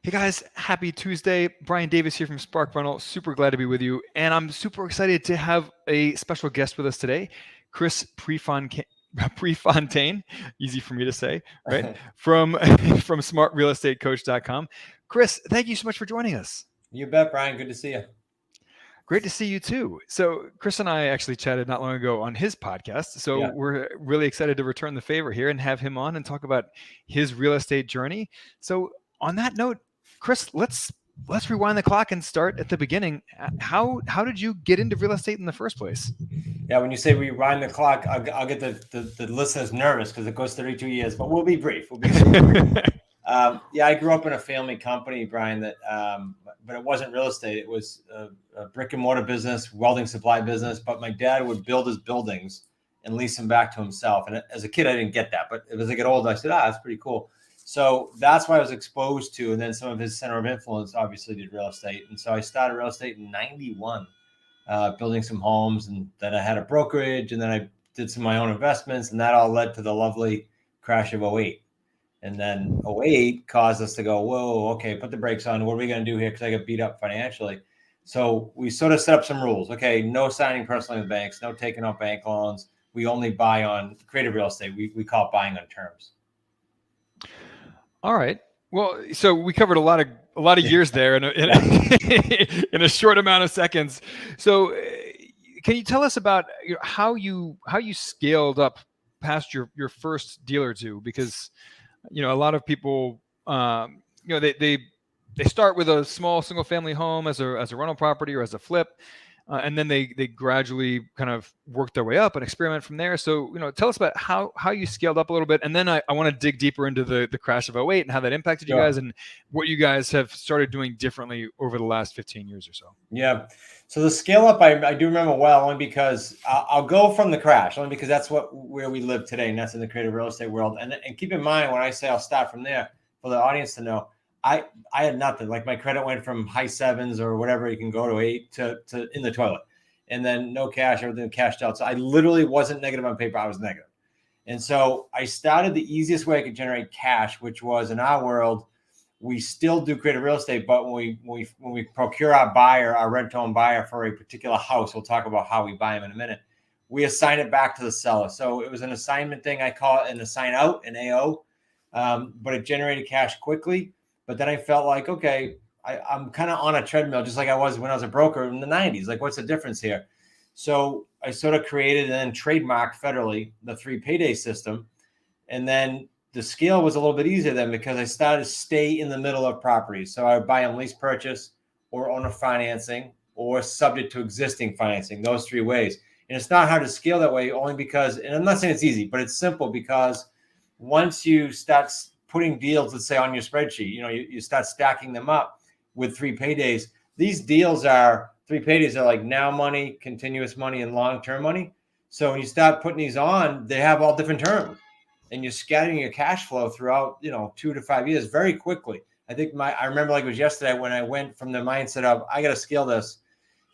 Hey guys, happy Tuesday. Brian Davis here from Spark Rental. Super glad to be with you. And I'm super excited to have a special guest with us today, Chris Prefontaine, easy for me to say, right? From from smartrealestatecoach.com. Chris, thank you so much for joining us. You bet, Brian. Good to see you. Great to see you too. So, Chris and I actually chatted not long ago on his podcast. So, Yeah. we're really excited to return the favor here and have him on and talk about his real estate journey. So, on that note, Chris, let's rewind the clock and start at the beginning. How did you get into real estate in the first place? Yeah. When you say we wind the clock, I'll get the listeners nervous because it goes 32 years, but we'll be brief. Yeah, I grew up in a family company, Brian, but it wasn't real estate. It was a brick and mortar business, welding supply business. But my dad would build his buildings and lease them back to himself. And as a kid, I didn't get that. But as I get older, I said, that's pretty cool. So that's what I was exposed to. And then some of his center of influence obviously did real estate. And so I started real estate in 91, building some homes. And then I had a brokerage. And then I did some of my own investments. And that all led to the lovely crash of '08. And then '08 caused us to go, whoa, okay, put the brakes on. What are we going to do here? Because I got beat up financially. So we sort of set up some rules. Okay, no signing personally with banks, no taking out bank loans. We only buy on creative real estate. We call it buying on terms. All right. Well, so we covered a lot of years there in a short amount of seconds. So, can you tell us about how you scaled up past your first deal or two? Because a lot of people, they start with a small single family home as a rental property or as a flip, and then they gradually kind of work their way up and experiment from there. So tell us about how you scaled up a little bit, and then I want to dig deeper into the crash of '08 and how that impacted you guys and what you guys have started doing differently over the last 15 years or so. Yeah. So the scale up, I do remember well, only because I'll go from the crash, only because that's where we live today, and that's in the creative real estate world. And keep in mind, when I say I'll start from there, for the audience to know, I had nothing. Like my credit went from high sevens or whatever you can go to 8 to in the toilet, and then no cash, everything cashed out. So I literally wasn't negative on paper. I was negative. And so I started the easiest way I could generate cash, which was in our world, we still do creative real estate, but when we procure our buyer, our rent-to-own buyer for a particular house, we'll talk about how we buy them in a minute. We assign it back to the seller. So it was an assignment thing. I call it an assign out, an AO, but it generated cash quickly. But then I felt like, okay, I'm kind of on a treadmill, just like I was when I was a broker in the 90s. Like, what's the difference here? So I sort of created and then trademarked federally the 3 payday system. And then the scale was a little bit easier then because I started to stay in the middle of properties. So I would buy on lease purchase or owner financing or subject to existing financing, those 3 ways. And it's not hard to scale that way only because, and I'm not saying it's easy, but it's simple because once you start putting deals, let's say on your spreadsheet, you start stacking them up with 3 paydays. These deals are 3 paydays are like now money, continuous money, and long-term money. So when you start putting these on, they have all different terms. And you're scattering your cash flow throughout, 2 to 5 years very quickly. I think I remember like it was yesterday when I went from the mindset of I got to scale this.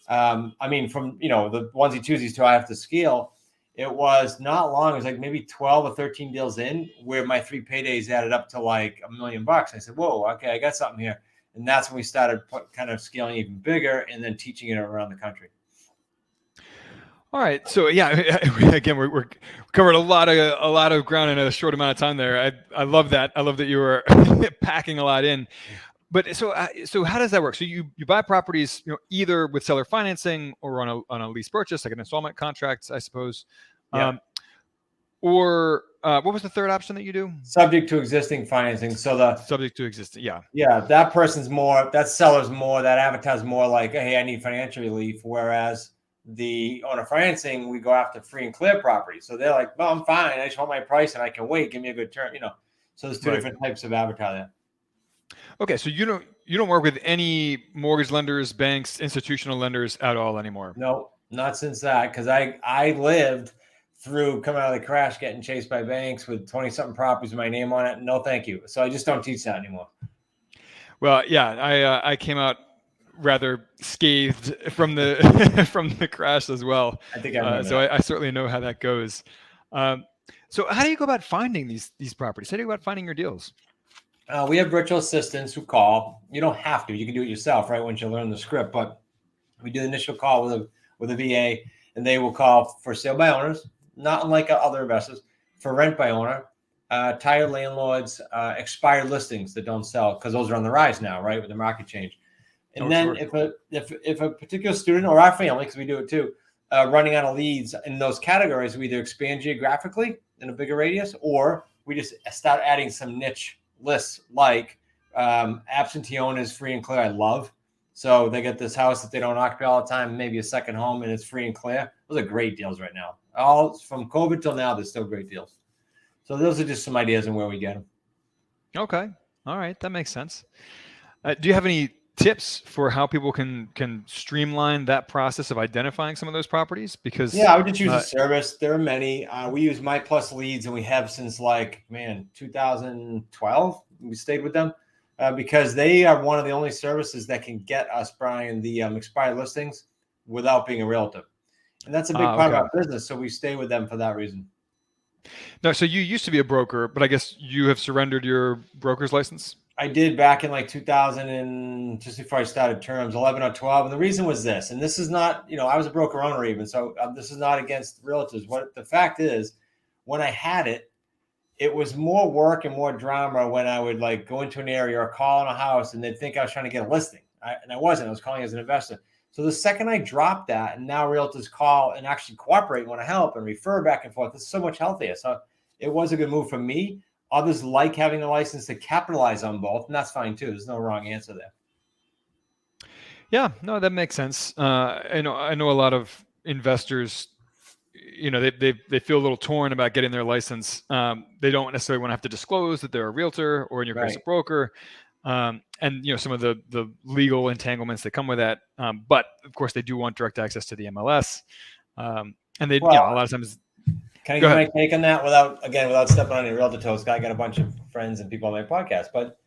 From the onesie twosies to I have to scale. It was not long. It was like maybe 12 or 13 deals in where my 3 paydays added up to like $1 million. I said, whoa, okay, I got something here. And that's when we started kind of scaling even bigger and then teaching it around the country. All right, so yeah, again, we're covered a lot of ground in a short amount of time there. I love that. I love that you were packing a lot in. But so how does that work? So you buy properties, either with seller financing or on a lease purchase, like an installment contract, I suppose. Yeah. Or what was the third option that you do? Subject to existing financing. So subject to existing, yeah. Yeah, that person's more, that seller's more, that avatar's more like, hey, I need financial relief. Whereas the owner financing, we go after free and clear property. So they're like, well, I'm fine. I just want my price and I can wait. Give me a good term, So there's 2 different types of avatar there. Okay, so you don't work with any mortgage lenders, banks, institutional lenders at all anymore? No, not since that, because I lived through coming out of the crash, getting chased by banks with 20-something properties with my name on it. No, thank you. So I just don't teach that anymore. Well, yeah, I came out rather scathed from the from the crash as well. I think I so I certainly know how that goes. So how do you go about finding these properties? How do you go about finding your deals? We have virtual assistants who call. You don't have to. You can do it yourself, right, once you learn the script. But we do the initial call with a VA, and they will call for sale by owners, not unlike other investors, for rent by owner, tired landlords, expired listings that don't sell, because those are on the rise now, right, with the market change. And then sure. if a particular student or our family, because we do it too, running out of leads in those categories, we either expand geographically in a bigger radius, or we just start adding some niche lists like absentee owners, free and clear. I love. So they get this house that they don't occupy all the time, maybe a second home, and it's free and clear. Those are great deals right now. All from COVID till now, there's still great deals. So those are just some ideas on where we get them. Okay. All right. That makes sense. Do you have any tips for how people can streamline that process of identifying some of those properties? Because yeah, I would just use a service. There are many. We use My Plus Leads, and we have since 2012. We stayed with them because they are one of the only services that can get us, Brian, the expired listings without being a realtor, and that's a big part of our business. So we stay with them for that reason. No, so you used to be a broker, but I guess you have surrendered your broker's license? I did back in 2000 and just before I started terms, 11 or 12. And the reason was this, and this is not, I was a broker owner even, so this is not against realtors. What the fact is, when I had it, it was more work and more drama when I would go into an area or call in a house and they'd think I was trying to get a listing. And I wasn't, I was calling as an investor. So the second I dropped that, and now realtors call and actually cooperate and want to help and refer back and forth, it's so much healthier. So it was a good move for me. Others like having a license to capitalize on both, and that's fine too. There's no wrong answer there. Yeah, no, that makes sense. I know a lot of investors, they feel a little torn about getting their license. They don't necessarily want to have to disclose that they're a realtor or, in your case, a broker, and some of the legal entanglements that come with that. But of course, they do want direct access to the MLS, and they, a lot of times. Can I give my take on that without stepping on any realtor toes? I got a bunch of friends and people on my podcast, but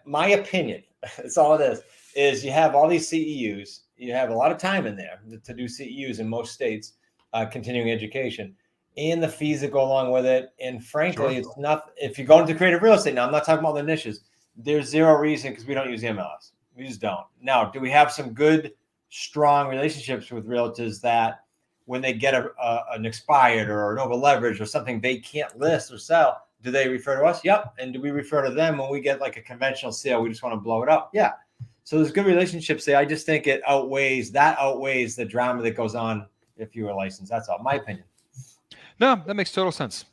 my opinion, that's all it is you have all these CEUs. You have a lot of time in there to do CEUs in most states, continuing education, and the fees that go along with it. And frankly, It's not, if you go into creative real estate now, I'm not talking about the niches. There's zero reason, because we don't use the MLS. We just don't. Now, do we have some good, strong relationships with realtors that when they get an expired or an over leverage or something they can't list or sell, do they refer to us? Yep. And do we refer to them when we get a conventional sale? We just want to blow it up. Yeah. So there's good relationships there. I just think it outweighs the drama that goes on if you were licensed. That's all, my opinion. No, that makes total sense.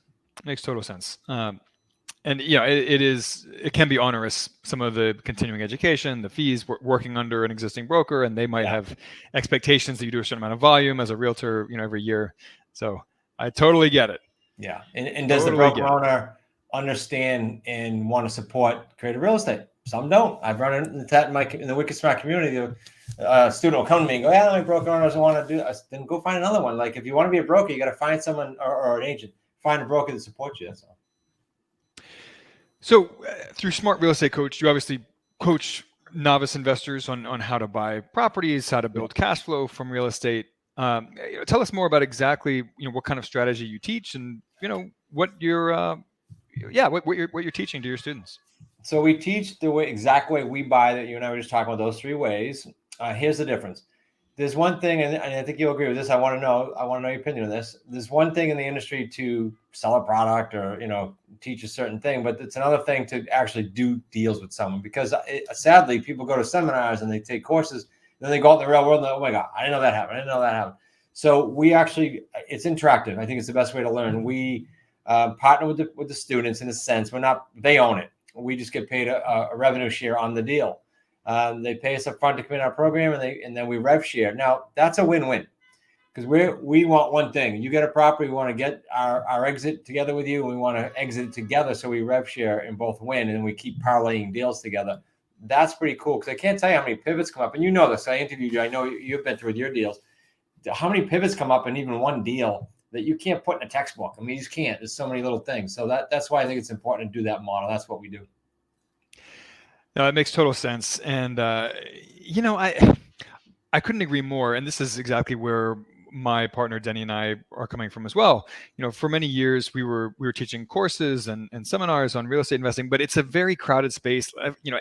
And it can be onerous, some of the continuing education, the fees, working under an existing broker, and they might have expectations that you do a certain amount of volume as a realtor, every year. So I totally get it. Yeah. And does the broker owner understand and want to support creative real estate? Some don't. I've run into that in the Wicked Smart community. A student will come to me and go, yeah, my broker owner doesn't want to do this. Then go find another one. If you want to be a broker, you got to find someone or an agent. Find a broker that supports you. That's all. So through Smart Real Estate Coach, you obviously coach novice investors on how to buy properties, how to build cash flow from real estate. Tell us more about exactly what kind of strategy you teach, and what you're what you're teaching to your students. So we teach the exact way we buy that you and I were just talking about, those three ways. Here's the difference. There's one thing, and I think you'll agree with this. I want to know your opinion on this. There's one thing in the industry to sell a product or, teach a certain thing, but it's another thing to actually do deals with someone, because sadly people go to seminars and they take courses, and then they go out in the real world and oh my God, I didn't know that happened. So we actually, it's interactive. I think it's the best way to learn. We partner with the students in a sense. They own it. We just get paid a revenue share on the deal. They pay us up front to come in our program, and then we rev share. Now that's a win-win, because we want one thing. You get a property, we want to get our exit together with you, and we want to exit it together. So we rev share and both win, and we keep parlaying deals together. That's pretty cool, because I can't tell you how many pivots come up, and you know this. I interviewed you. I know you've been through with your deals. How many pivots come up in even one deal that you can't put in a textbook? I mean, you just can't. There's so many little things. So that's why I think it's important to do that model. That's what we do. No, it makes total sense. And, I couldn't agree more. And this is exactly where my partner Denny and I are coming from as well. For many years we were teaching courses and seminars on real estate investing, but it's a very crowded space.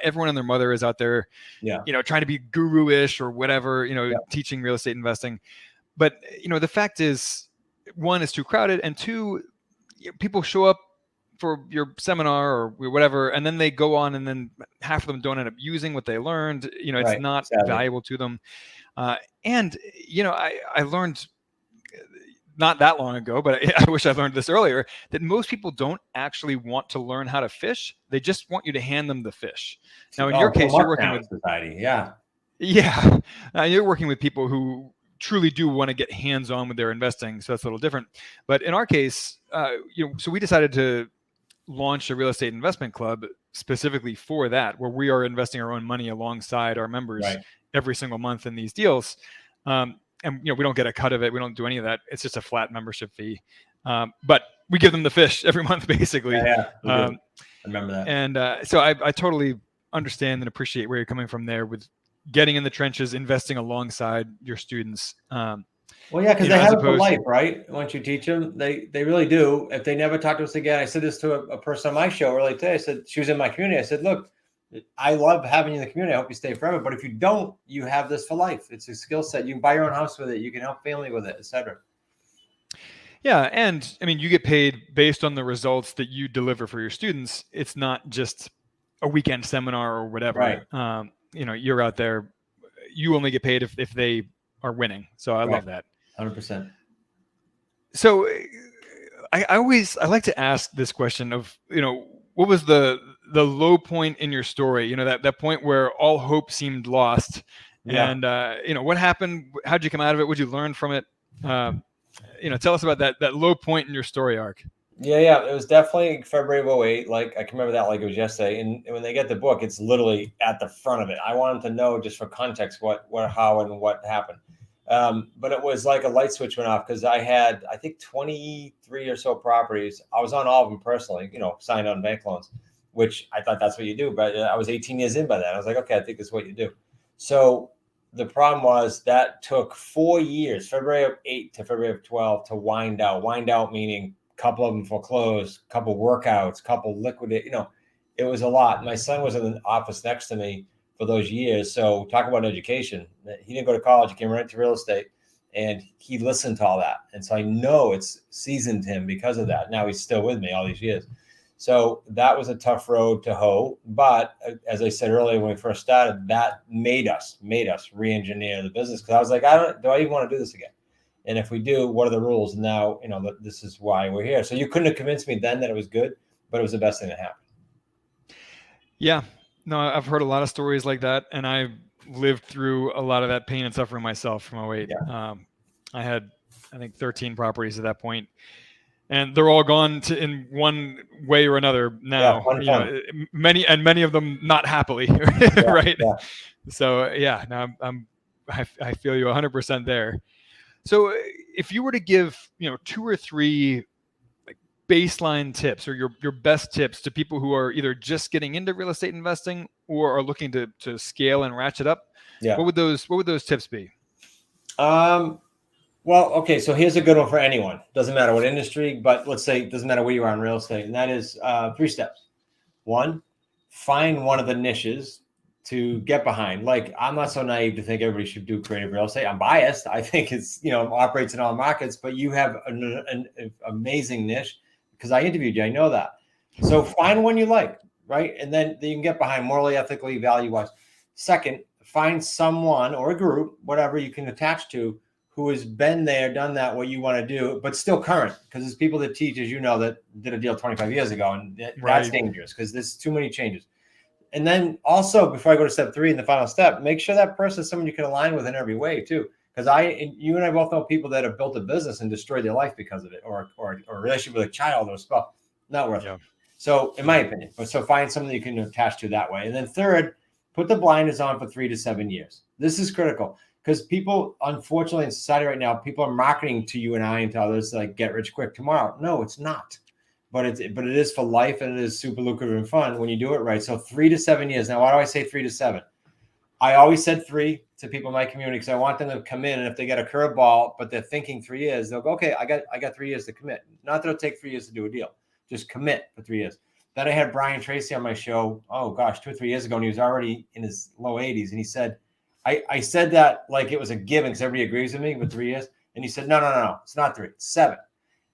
Everyone and their mother is out there, Yeah. Trying to be guru-ish or whatever, Yeah. teaching real estate investing. But the fact is, one, is too crowded, and two, people show up for your seminar or whatever, and then they go on, and then half of them don't end up using what they learned. It's Right. not Sadly. valuable to them. And I learned not that long ago, but I wish I learned this earlier, that most people don't actually want to learn how to fish. They just want you to hand them the fish. Now, in your case, you're working with society. Yeah. Yeah. You're working with people who truly do want to get hands-on with their investing. So that's a little different. But in our case, so we decided to launch a real estate investment club specifically for that, where we are investing our own money alongside our members every single month in these deals. And we don't get a cut of it. We don't do any of that. It's just a flat membership fee. But we give them the fish every month, basically. Yeah. I remember that. And so I totally understand and appreciate where you're coming from there with getting in the trenches, investing alongside your students. Well, yeah, because they have it for life, right? Once you teach them, they really do. If they never talk to us again, I said this to a person on my show earlier today. I said, she was in my community. I said, look, I love having you in the community. I hope you stay forever. But if you don't, you have this for life. It's a skill set. You can buy your own house with it. You can help family with it, etc. Yeah. And I mean, you get paid based on the results that you deliver for your students. It's not just a weekend seminar or whatever. Right. You're out there. You only get paid if they are winning. So I love that. 100%. So I like to ask this question of, what was the low point in your story? That point where all hope seemed lost. Yeah. And, what happened? How'd you come out of it? What'd you learn from it? Tell us about that low point in your story arc. Yeah. It was definitely February of 2008. Like, I can remember that like it was yesterday. And when they get the book, it's literally at the front of it. I want them to know, just for context, what, how, and what happened. But it was like a light switch went off, because I had, I think, 23 or so properties. I was on all of them personally, signed on bank loans, which I thought that's what you do. But I was 18 years in by then. I was like, okay, I think that's what you do. So the problem was that took 4 years, February of 2008 to February of 2012, to wind out. Wind out meaning a couple of them foreclosed, a couple workouts, a couple liquidate. It was a lot. My son was in the office next to me for those years. So talk about education. He didn't go to college. He came right into real estate, and he listened to all that. And so I know it's seasoned him because of that. Now he's still with me all these years. So that was a tough road to hoe. But as I said earlier, when we first started, that made us re-engineer the business. Because I was like, do I even want to do this again? And if we do, what are the rules? And now, this is why we're here. So you couldn't have convinced me then that it was good, but it was the best thing that happened. Yeah. No, I've heard a lot of stories like that, and I've lived through a lot of that pain and suffering myself from 2008. Yeah. I had, I think, 13 properties at that point, and they're all gone in one way or another now. Yeah, many of them not happily, right? Yeah. So yeah, now I feel you 100% there. So if you were to give 2 or 3 baseline tips, or your best tips to people who are either just getting into real estate investing or are looking to scale and ratchet up, what would those tips be? Well, okay, so here's a good one for anyone. Doesn't matter what industry, but let's say it doesn't matter where you are in real estate, and that is 3 steps. 1, find one of the niches to get behind. Like, I'm not so naive to think everybody should do creative real estate. I'm biased. I think it's operates in all markets, but you have an amazing niche. Because I interviewed you, I know that. So find one you like, right? And then you can get behind morally, ethically, value-wise. Second, find someone or a group, whatever you can attach to, who has been there, done that, what you want to do, but still current. Because there's people that teach, as you know, that did a deal 25 years ago, and that's dangerous because there's too many changes. And then also, before I go to step 3 and the final step, make sure that person is someone you can align with in every way too. Because you and I both know people that have built a business and destroyed their life because of it, or a relationship with a child or a spouse. Not worth it. So, in my opinion, so find something you can attach to that way. And then third, put the blinders on for 3 to 7 years. This is critical because people, unfortunately, in society right now, people are marketing to you and I and to others like get rich quick tomorrow. No, it's not. But it is for life, and it is super lucrative and fun when you do it right. So 3 to 7 years. Now, why do I say 3 to 7? I always said 3 to people in my community because I want them to come in, and if they get a curveball, but they're thinking 3 years, they'll go, okay, I got 3 years to commit. Not that it'll take 3 years to do a deal. Just commit for 3 years. Then I had Brian Tracy on my show, oh gosh, 2 or 3 years ago, and he was already in his low 80s. And he said, I said that like it was a given because everybody agrees with me with 3 years. And he said, no, it's not 3, it's 7.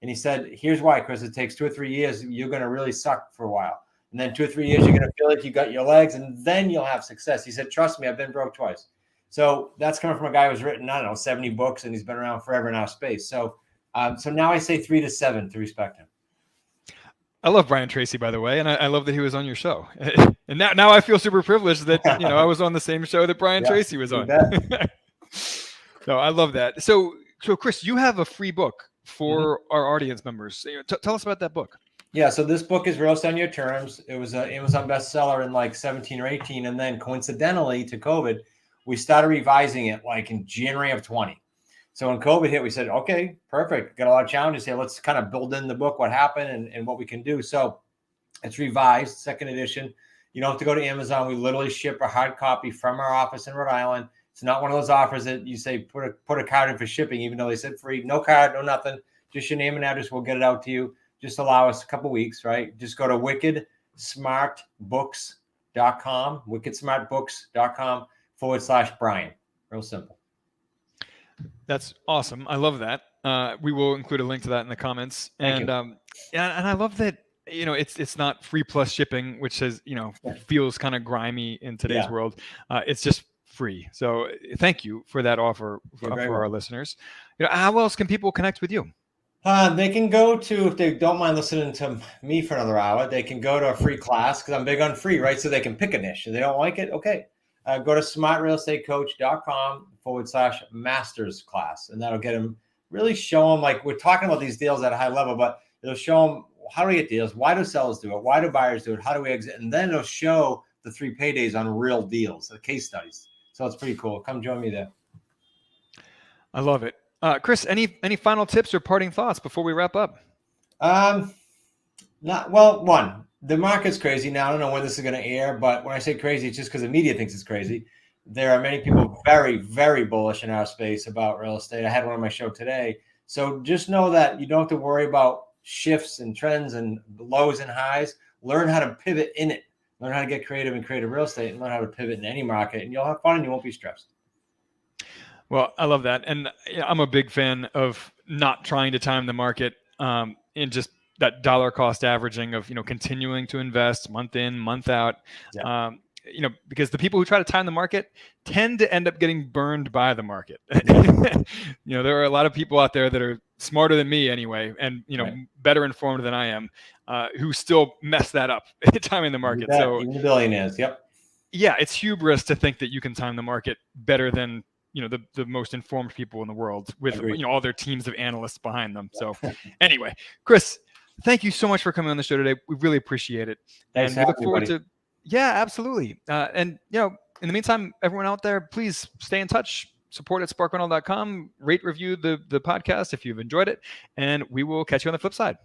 And he said, here's why, Chris, it takes 2 or 3 years. You're going to really suck for a while. And then 2 or 3 years, you're going to feel like you got your legs, and then you'll have success. He said, trust me, I've been broke twice. So that's coming from a guy who's written, I don't know, 70 books, and he's been around forever in our space. So now I say 3 to 7 to respect him. I love Brian Tracy, by the way, and I love that he was on your show. And now I feel super privileged that I was on the same show that Brian Tracy was on. No, I love that. So Chris, you have a free book for our audience members. Tell us about that book. Yeah, so this book is Real Estate on Your Terms. It was an Amazon bestseller in like 17 or 18, and then coincidentally to COVID, we started revising it like in January of 20. So when COVID hit, we said, okay, perfect. Got a lot of challenges here. Let's kind of build in the book what happened and what we can do. So it's revised, second edition. You don't have to go to Amazon. We literally ship a hard copy from our office in Rhode Island. It's not one of those offers that you say put a card in for shipping, even though they said free. No card, no nothing. Just your name and address. We'll get it out to you. Just allow us a couple weeks, right? Just go to wickedsmartbooks.com, wickedsmartbooks.com/Brian. Real simple. That's awesome. I love that. We will include a link to that in the comments. And I love that, it's not free plus shipping, which says, feels kind of grimy in today's world. It's just free. So thank you for that offer for our listeners. How else can people connect with you? They can go to, if they don't mind listening to me for another hour, they can go to a free class because I'm big on free, right? So they can pick a niche. If they don't like it, okay. Go to smartrealestatecoach.com/masters class. And that'll get them, really show them, like we're talking about these deals at a high level, but it'll show them how do we get deals? Why do sellers do it? Why do buyers do it? How do we exit? And then it'll show the 3 paydays on real deals, the case studies. So it's pretty cool. Come join me there. I love it. Chris, any final tips or parting thoughts before we wrap up? One, the market's crazy now. I don't know when this is going to air, but when I say crazy, it's just because the media thinks it's crazy. There are many people very, very bullish in our space about real estate. I had one on my show today. So just know that you don't have to worry about shifts and trends and lows and highs. Learn how to pivot in it. Learn how to get creative in creative real estate, and learn how to pivot in any market, and you'll have fun and you won't be stressed. Well, I love that. And I'm a big fan of not trying to time the market in just that dollar cost averaging of, continuing to invest month in, month out, because the people who try to time the market tend to end up getting burned by the market. There are a lot of people out there that are smarter than me anyway, and, better informed than I am, who still mess that up timing the market. So even the billionaires. Yep. Yeah. It's hubris to think that you can time the market better than, the most informed people in the world with, all their teams of analysts behind them. So anyway, Chris, thank you so much for coming on the show today. We really appreciate it. Thanks, and we look forward to, absolutely. And, in the meantime, everyone out there, please stay in touch, support at sparkrental.com, rate, review the podcast if you've enjoyed it, and we will catch you on the flip side.